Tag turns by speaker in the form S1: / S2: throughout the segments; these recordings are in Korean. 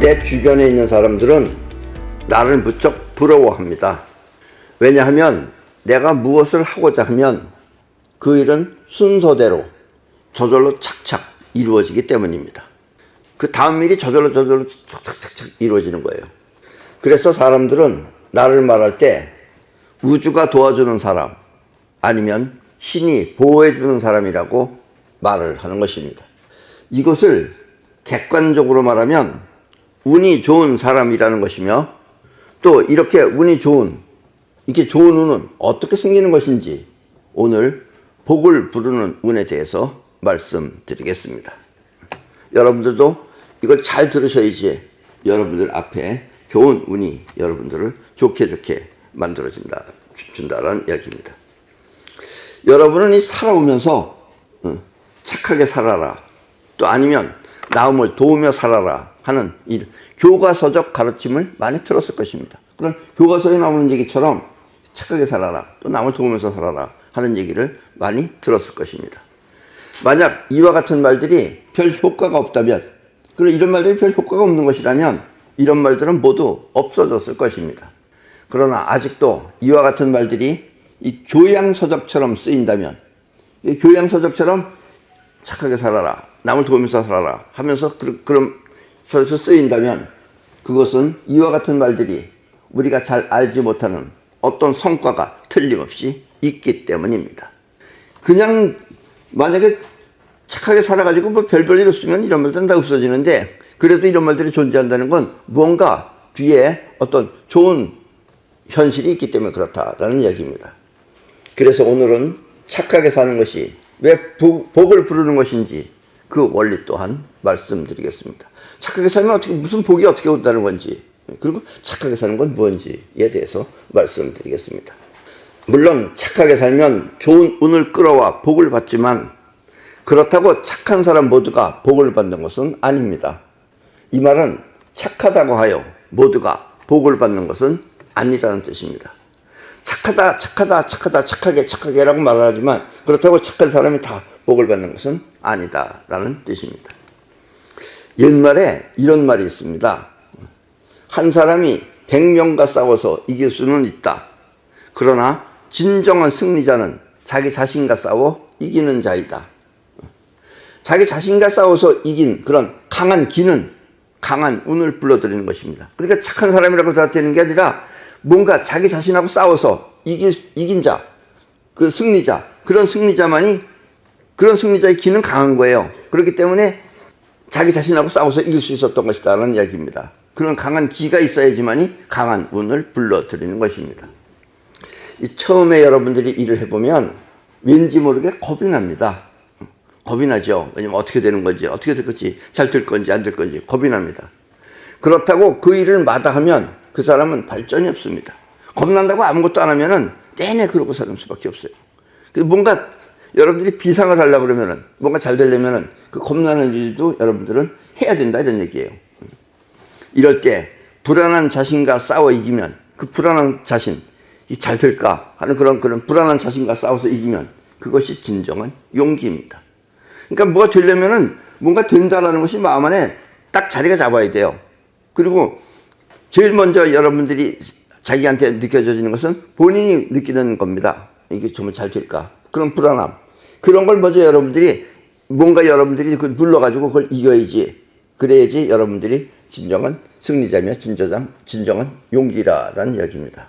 S1: 내 주변에 있는 사람들은 나를 무척 부러워합니다. 왜냐하면 내가 무엇을 하고자 하면 그 일은 순서대로 저절로 착착 이루어지기 때문입니다. 그 다음 일이 저절로 착착 이루어지는 거예요. 그래서 사람들은 나를 말할 때 우주가 도와주는 사람 아니면 신이 보호해주는 사람이라고 말을 하는 것입니다. 이것을 객관적으로 말하면 운이 좋은 사람이라는 것이며, 또 이렇게 운이 좋은, 이게 좋은 운은 어떻게 생기는 것인지 오늘 복을 부르는 운에 대해서 말씀드리겠습니다. 여러분들도 이걸 잘 들으셔야지 여러분들 앞에 좋은 운이 여러분들을 좋게 준다라는 이야기입니다. 여러분은 이 살아오면서 착하게 살아라, 또 아니면 남을 도우며 살아라 하는 이 교과서적 가르침을 많이 들었을 것입니다. 그런 교과서에 나오는 얘기처럼 착하게 살아라, 또 남을 도우면서 살아라 하는 얘기를 많이 들었을 것입니다. 만약 이와 같은 말들이 별 효과가 없다면, 그리고 이런 말들이 별 효과가 없는 것이라면 이런 말들은 모두 없어졌을 것입니다. 그러나 아직도 이와 같은 말들이 이 교양서적처럼 쓰인다면, 이 교양서적처럼 착하게 살아라, 남을 도우면서 살아라 하면서 그런 서에서 쓰인다면 그것은 이와 같은 말들이 우리가 잘 알지 못하는 어떤 성과가 틀림없이 있기 때문입니다. 그냥 만약에 착하게 살아가지고 뭐 별일 없으면 이런 말들은 다 없어지는데, 그래도 이런 말들이 존재한다는 건 무언가 뒤에 어떤 좋은 현실이 있기 때문에 그렇다라는 이야기입니다. 그래서 오늘은 착하게 사는 것이 왜 복을 부르는 것인지 그 원리 또한 말씀드리겠습니다. 착하게 살면 무슨 복이 어떻게 온다는 건지, 그리고 착하게 사는 건 무엇인지에 대해서 말씀드리겠습니다. 물론 착하게 살면 좋은 운을 끌어와 복을 받지만 그렇다고 착한 사람 모두가 복을 받는 것은 아닙니다. 이 말은 착하다고 하여 모두가 복을 받는 것은 아니라는 뜻입니다. 착하게 라고 말을 하지만 그렇다고 착한 사람이 다 복을 받는 것은 아니다라는 뜻입니다. 옛말에 이런 말이 있습니다. 한 사람이 100명과 싸워서 이길 수는 있다. 그러나 진정한 승리자는 자기 자신과 싸워 이기는 자이다. 자기 자신과 싸워서 이긴 그런 강한 기는 강한 운을 불러들이는 것입니다. 그러니까 착한 사람이라고 다 되는 게 아니라 뭔가 자기 자신하고 싸워서 이긴 자, 그 승리자, 그런 승리자의 기는 강한 거예요. 그렇기 때문에 자기 자신하고 싸워서 이길 수 있었던 것이다라는 이야기입니다. 그런 강한 기가 있어야지만이 강한 운을 불러들이는 것입니다. 처음에 여러분들이 일을 해보면 왠지 모르게 겁이 납니다. 겁이 나죠. 왜냐면 어떻게 되는 건지, 어떻게 될 건지, 잘 될 건지 안 될 건지 겁이 납니다. 그렇다고 그 일을 마다하면 그 사람은 발전이 없습니다. 겁난다고 아무것도 안 하면은 내내 그러고 사는 수밖에 없어요. 뭔가 여러분들이 비상을 하려고 그러면은, 뭔가 잘 되려면은 그 겁나는 일도 여러분들은 해야 된다 이런 얘기예요. 이럴 때 불안한 자신과 싸워 이기면, 그 불안한 자신, 이 잘 될까 하는 그런 불안한 자신과 싸워서 이기면 그것이 진정한 용기입니다. 그러니까 뭐가 되려면은 뭔가 된다라는 것이 마음 안에 딱 자리가 잡아야 돼요. 그리고 제일 먼저 여러분들이 자기한테 느껴지는 것은 본인이 느끼는 겁니다. 이게 정말 잘 될까? 그런 불안함. 그런 걸 먼저 여러분들이 그걸 눌러가지고 그걸 이겨야지. 그래야지 여러분들이 진정한 승리자며 진정한 용기라는 이야기입니다.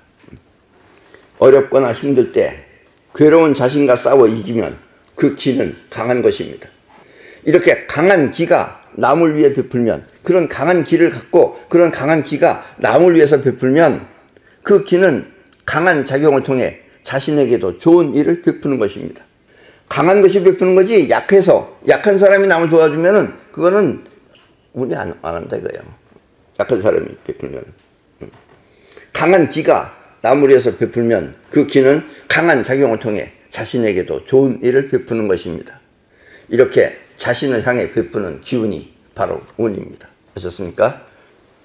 S1: 어렵거나 힘들 때 괴로운 자신과 싸워 이기면 그 기는 강한 것입니다. 이렇게 강한 기가 남을 위해 베풀면, 그런 강한 기를 갖고 그런 강한 기가 남을 위해서 베풀면 그 기는 강한 작용을 통해 자신에게도 좋은 일을 베푸는 것입니다. 강한 것이 베푸는 거지, 약한 사람이 남을 도와주면은 그거는 운이 안 한다 이거예요. 약한 사람이 베풀면. 강한 기가 남을 위해서 베풀면 그 기는 강한 작용을 통해 자신에게도 좋은 일을 베푸는 것입니다. 이렇게 자신을 향해 베푸는 기운이 바로 운입니다. 아셨습니까?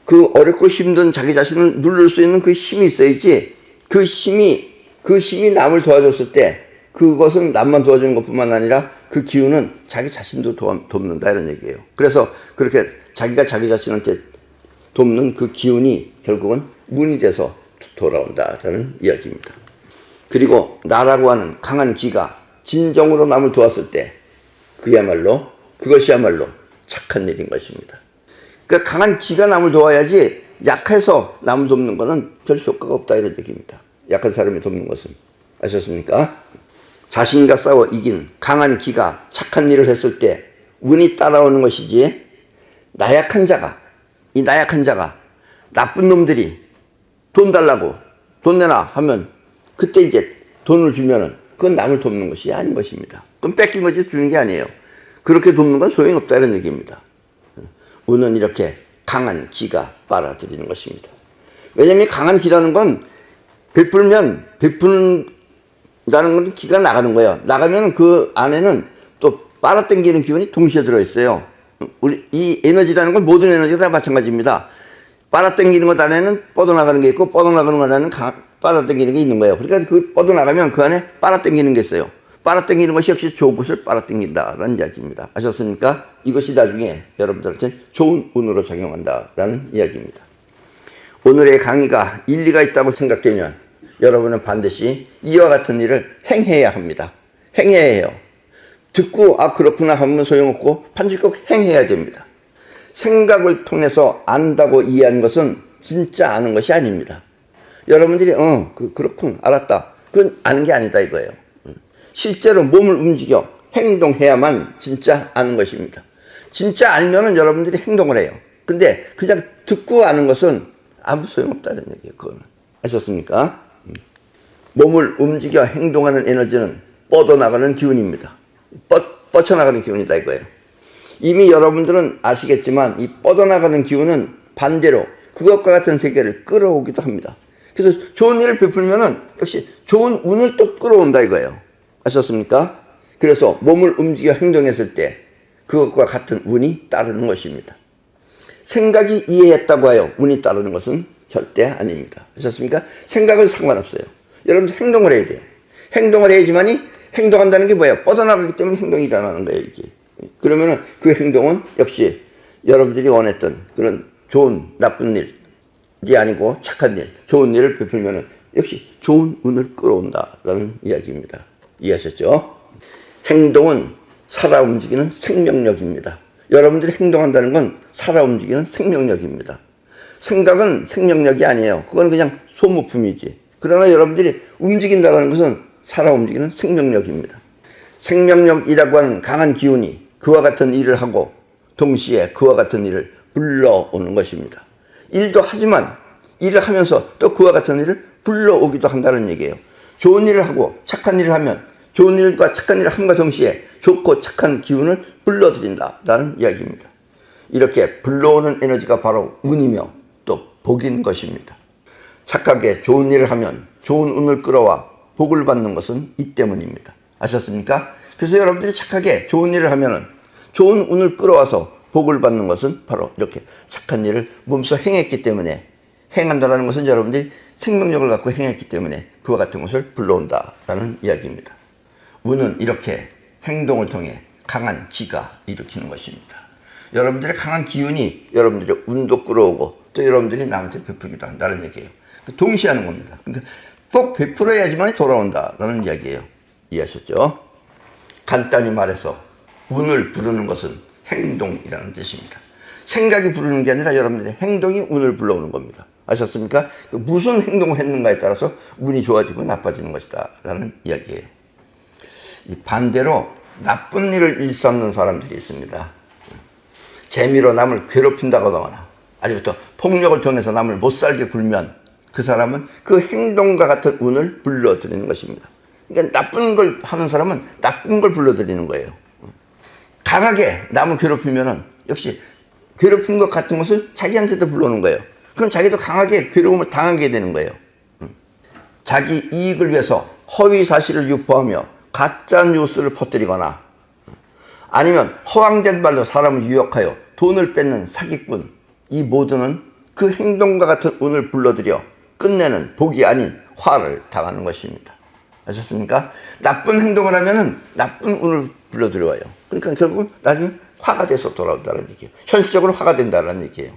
S1: 그 어렵고 힘든 자기 자신을 누를 수 있는 그 힘이 있어야지, 그 힘이 남을 도와줬을 때 그것은 남만 도와주는 것뿐만 아니라 그 기운은 자기 자신도 돕는다 이런 얘기예요. 그래서 그렇게 자기가 자기 자신한테 돕는 그 기운이 결국은 운이 돼서 돌아온다라는 이야기입니다. 그리고 나라고 하는 강한 기가 진정으로 남을 도왔을 때 그것이야말로 착한 일인 것입니다. 그러니까 강한 기가 남을 도와야지 약해서 남을 돕는 것은 별 효과가 없다 이런 얘기입니다. 약한 사람이 돕는 것은. 아셨습니까? 자신과 싸워 이긴 강한 기가 착한 일을 했을 때 운이 따라오는 것이지 나약한 자가 나쁜 놈들이 돈 달라고 돈 내놔 하면 그때 이제 돈을 주면은 그건 남을 돕는 것이 아닌 것입니다. 그건 뺏긴 거지 주는 게 아니에요. 그렇게 돕는 건 소용없다 이런 얘기입니다. 운은 이렇게 강한 기가 빨아들이는 것입니다. 왜냐하면 강한 기라는 건 베풀면 베푸는다는 건 기가 나가는 거예요. 나가면 그 안에는 또 빨아당기는 기운이 동시에 들어있어요. 이 에너지라는 건 모든 에너지가 다 마찬가지입니다. 빨아당기는 것 안에는 뻗어나가는 게 있고 뻗어나가는 것 안에는 빨아당기는 게 있는 거예요. 그러니까 그 뻗어나가면 그 안에 빨아당기는 게 있어요. 빨아당기는 것이 역시 좋은 것을 빨아당긴다라는 이야기입니다. 아셨습니까? 이것이 나중에 여러분들한테 좋은 운으로 작용한다라는 이야기입니다. 오늘의 강의가 일리가 있다고 생각되면 여러분은 반드시 이와 같은 일을 행해야 합니다. 행해야 해요. 듣고 그렇구나 하면 소용없고 반드시 꼭 행해야 됩니다. 생각을 통해서 안다고 이해한 것은 진짜 아는 것이 아닙니다. 여러분들이 그렇군 알았다. 그건 아는 게 아니다 이거예요. 실제로 몸을 움직여 행동해야만 진짜 아는 것입니다. 진짜 알면은 여러분들이 행동을 해요. 근데 그냥 듣고 아는 것은 아무 소용없다는 얘기예요. 그거는. 아셨습니까? 몸을 움직여 행동하는 에너지는 뻗어나가는 기운입니다. 뻗쳐나가는 기운이다 이거예요. 이미 여러분들은 아시겠지만 이 뻗어나가는 기운은 반대로 그것과 같은 세계를 끌어오기도 합니다. 그래서 좋은 일을 베풀면은 역시 좋은 운을 또 끌어온다 이거예요. 아셨습니까? 그래서 몸을 움직여 행동했을 때 그것과 같은 운이 따르는 것입니다. 생각이 이해했다고 하여 운이 따르는 것은 절대 아닙니다. 아셨습니까? 생각은 상관없어요. 여러분들 행동을 해야 돼요. 행동을 해야지만이 행동한다는 게 뭐예요? 뻗어나가기 때문에 행동이 일어나는 거예요, 이게. 그러면은 그 행동은 역시 여러분들이 원했던 그런 좋은, 나쁜 일이 아니고 착한 일, 좋은 일을 베풀면은 역시 좋은 운을 끌어온다라는 이야기입니다. 이해하셨죠? 행동은 살아 움직이는 생명력입니다. 여러분들이 행동한다는 건 살아 움직이는 생명력입니다. 생각은 생명력이 아니에요. 그건 그냥 소모품이지. 그러나 여러분들이 움직인다는 것은 살아 움직이는 생명력입니다. 생명력이라고 하는 강한 기운이 그와 같은 일을 하고 동시에 그와 같은 일을 불러오는 것입니다. 일도 하지만 일을 하면서 또 그와 같은 일을 불러오기도 한다는 얘기예요. 좋은 일을 하고 착한 일을 하면 좋은 일과 착한 일을 함과 동시에 좋고 착한 기운을 불러들인다라는 이야기입니다. 이렇게 불러오는 에너지가 바로 운이며 또 복인 것입니다. 착하게 좋은 일을 하면 좋은 운을 끌어와 복을 받는 것은 이 때문입니다. 아셨습니까? 그래서 여러분들이 착하게 좋은 일을 하면은 좋은 운을 끌어와서 복을 받는 것은 바로 이렇게 착한 일을 몸소 행했기 때문에, 행한다는 것은 여러분들이 생명력을 갖고 행했기 때문에 그와 같은 것을 불러온다라는 이야기입니다. 운은 이렇게 행동을 통해 강한 기가 일으키는 것입니다. 여러분들의 강한 기운이 여러분들의 운도 끌어오고 또 여러분들이 남한테 베풀기도 한다는 얘기예요. 동시에 하는 겁니다. 그러니까 꼭 베풀어야지만 돌아온다라는 이야기예요. 이해하셨죠? 간단히 말해서 운을 부르는 것은 행동이라는 뜻입니다. 생각이 부르는 게 아니라 여러분들의 행동이 운을 불러오는 겁니다. 아셨습니까? 무슨 행동을 했는가에 따라서 운이 좋아지고 나빠지는 것이다 라는 이야기예요. 반대로 나쁜 일을 일삼는 사람들이 있습니다. 재미로 남을 괴롭힌다거나 아니면 또 폭력을 통해서 남을 못살게 굴면 그 사람은 그 행동과 같은 운을 불러들이는 것입니다. 그러니까 나쁜 걸 하는 사람은 나쁜 걸 불러들이는 거예요. 강하게 남을 괴롭히면은 역시 괴롭힌 것 같은 것을 자기한테도 불러오는 거예요. 그럼 자기도 강하게 괴로움을 당하게 되는 거예요. 자기 이익을 위해서 허위 사실을 유포하며 가짜 뉴스를 퍼뜨리거나 아니면 허황된 말로 사람을 유혹하여 돈을 뺏는 사기꾼, 이 모두는 그 행동과 같은 운을 불러들여 끝내는 복이 아닌 화를 당하는 것입니다. 아셨습니까? 나쁜 행동을 하면은 나쁜 운을 불러들여와요. 그러니까 결국은 나중에 화가 돼서 돌아온다는 얘기예요. 현실적으로 화가 된다는 얘기예요.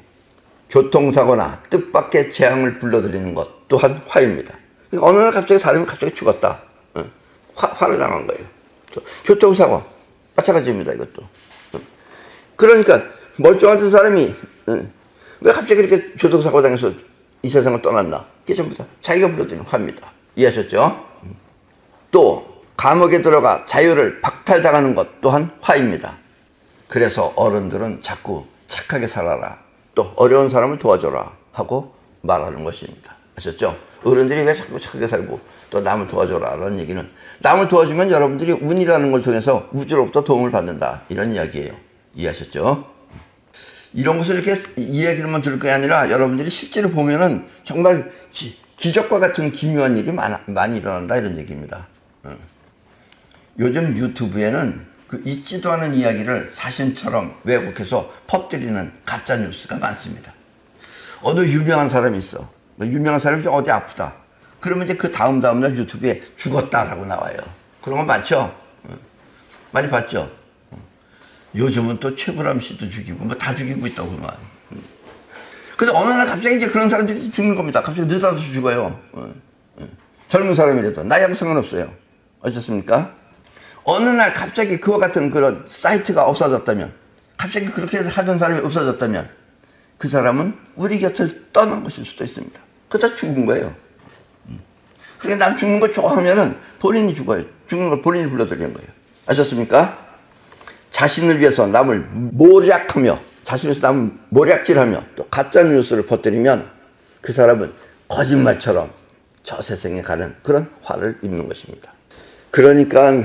S1: 교통사고나 뜻밖의 재앙을 불러들이는 것 또한 화입니다. 그러니까 어느 날 갑자기 사람이 갑자기 죽었다. 화를 당한 거예요. 또 교통사고 마찬가지입니다. 이것도. 그러니까 멀쩡한 사람이 왜 갑자기 이렇게 교통사고 당해서 이 세상을 떠났나? 그게 전부 다 자기가 불러들이는 화입니다. 이해하셨죠? 또 감옥에 들어가 자유를 박탈당하는 것 또한 화입니다. 그래서 어른들은 자꾸 착하게 살아라, 또 어려운 사람을 도와줘라 하고 말하는 것입니다. 아셨죠? 어른들이 왜 자꾸 착하게 살고 또 남을 도와줘라 라는 얘기는, 남을 도와주면 여러분들이 운이라는 걸 통해서 우주로부터 도움을 받는다, 이런 이야기예요. 이해하셨죠? 이런 것을 이렇게 이야기로만 들을 게 아니라 여러분들이 실제로 보면은 정말 기적과 같은 기묘한 일이 많이 일어난다, 이런 얘기입니다. 요즘 유튜브에는 그 있지도 않은 이야기를 사실처럼 왜곡해서 퍼뜨리는 가짜 뉴스가 많습니다. 어느 유명한 사람이 있어. 유명한 사람이 어디 아프다. 그러면 이제 그 다음날 유튜브에 죽었다라고 나와요. 그런 거 많죠? 많이 봤죠? 요즘은 또 최불암 씨도 죽이고 뭐 다 죽이고 있다고 그만. 근데 어느 날 갑자기 이제 그런 사람들이 죽는 겁니다. 갑자기 느닷없이 죽어요. 젊은 사람이라도 나이하고 상관없어요. 아셨습니까? 어느 날 갑자기 그와 같은 그런 사이트가 없어졌다면, 갑자기 그렇게 하던 사람이 없어졌다면 그 사람은 우리 곁을 떠난 것일 수도 있습니다. 그러다 죽은 거예요. 그러니까 남 죽는 거 좋아하면은 본인이 죽어요. 죽는 걸 본인이 불러들이는 거예요. 아셨습니까? 자신을 위해서 남을 모략하며, 자신에서 남을 모략질하며 또 가짜 뉴스를 퍼뜨리면 그 사람은 거짓말처럼 저 세상에 가는 그런 화를 입는 것입니다. 그러니까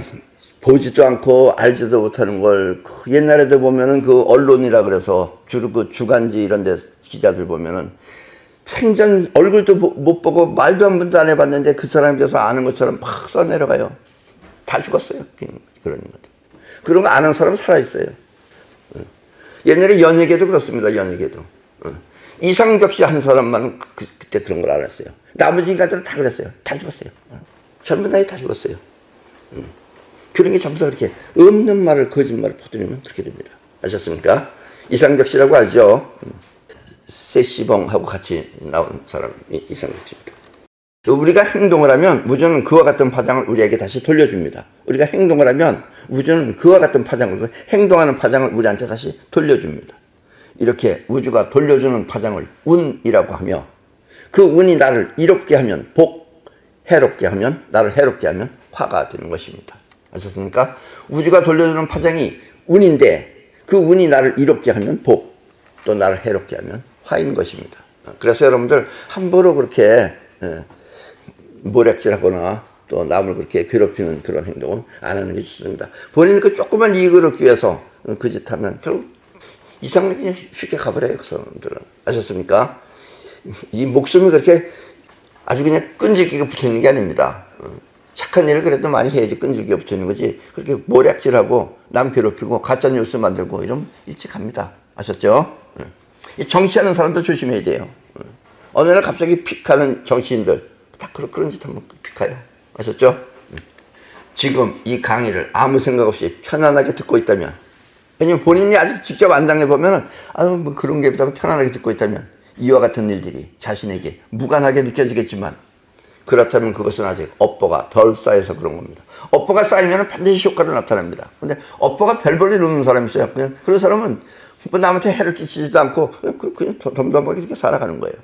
S1: 보지도 않고 알지도 못하는 걸, 옛날에도 보면은 그 언론이라 그래서 주로 그 주간지 이런 데 기자들 보면은 생전 얼굴도 못 보고 말도 한 번도 안 해봤는데 그 사람에 대해서 아는 것처럼 막 써내려가요. 다 죽었어요. 그런 것들. 그런 거 아는 사람은 살아있어요. 옛날에 연예계도 그렇습니다. 연예계도. 이상벽 씨 한 사람만 그때 그런 걸 알았어요. 나머지 인간들은 다 그랬어요. 다 죽었어요. 젊은 나이 다 죽었어요. 그런 게 전부 다 그렇게 없는 말을, 거짓말을 퍼뜨리면 그렇게 됩니다. 아셨습니까? 이상벽 씨라고 알죠? 세시봉하고 같이 나온 사람이 이상벽 씨입니다. 우리가 행동을 하면 우주는 그와 같은 파장을 우리에게 다시 돌려줍니다. 우리가 행동을 하면 우주는 그와 같은 파장을, 행동하는 파장을 우리한테 다시 돌려줍니다. 이렇게 우주가 돌려주는 파장을 운이라고 하며, 그 운이 나를 이롭게 하면 복, 해롭게 하면, 나를 해롭게 하면 화가 되는 것입니다. 아셨습니까? 우주가 돌려주는 파장이 운인데 그 운이 나를 이롭게 하면 복, 또 나를 해롭게 하면 화인 것입니다. 그래서 여러분들 함부로 그렇게 모략질하거나 또 남을 그렇게 괴롭히는 그런 행동은 안 하는 게 좋습니다. 본인이 그 조그만 이익을 얻기 위해서 그 짓 하면 결국 이상하게 그냥 쉽게 가버려요. 그 사람들은. 아셨습니까? 이 목숨이 그렇게 아주 그냥 끈질기게 붙어있는 게 아닙니다. 착한 일을 그래도 많이 해야지 끈질기게 붙어있는 거지, 그렇게 모략질하고 남 괴롭히고 가짜뉴스 만들고 이러면 일찍 갑니다. 아셨죠? 정치하는 사람도 조심해야 돼요. 어느 날 갑자기 픽하는 정치인들 다 그런 짓 하면 픽해요. 아셨죠? 지금 이 강의를 아무 생각 없이 편안하게 듣고 있다면, 왜냐면 본인이 아직 직접 안 당해보면은 뭐 그런 게 보다 편안하게 듣고 있다면 이와 같은 일들이 자신에게 무관하게 느껴지겠지만, 그렇다면 그것은 아직 업보가 덜 쌓여서 그런 겁니다. 업보가 쌓이면 반드시 효과가 나타납니다. 근데 업보가 별 볼 일 없는 사람이 있어요. 그냥 그런 사람은 뭐 남한테 해를 끼치지도 않고 그냥 덤덤하게 이렇게 살아가는 거예요.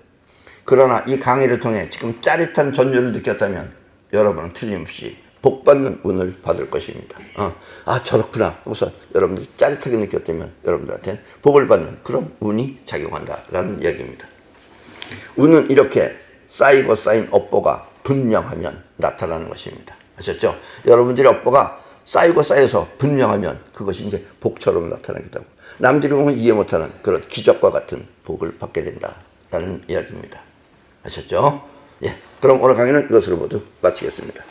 S1: 그러나 이 강의를 통해 지금 짜릿한 전율을 느꼈다면 여러분은 틀림없이 복받는 운을 받을 것입니다. 저렇구나 하고서 여러분들이 짜릿하게 느꼈다면 여러분들한테는 복을 받는 그런 운이 작용한다라는 이야기입니다. 운은 이렇게 쌓이고 쌓인 업보가 분명하면 나타나는 것입니다. 아셨죠? 여러분들의 업보가 쌓이고 쌓여서 분명하면 그것이 이제 복처럼 나타나기도 하고, 남들이 보면 이해 못하는 그런 기적과 같은 복을 받게 된다라는 이야기입니다. 아셨죠? 예, 그럼 오늘 강의는 이것으로 모두 마치겠습니다.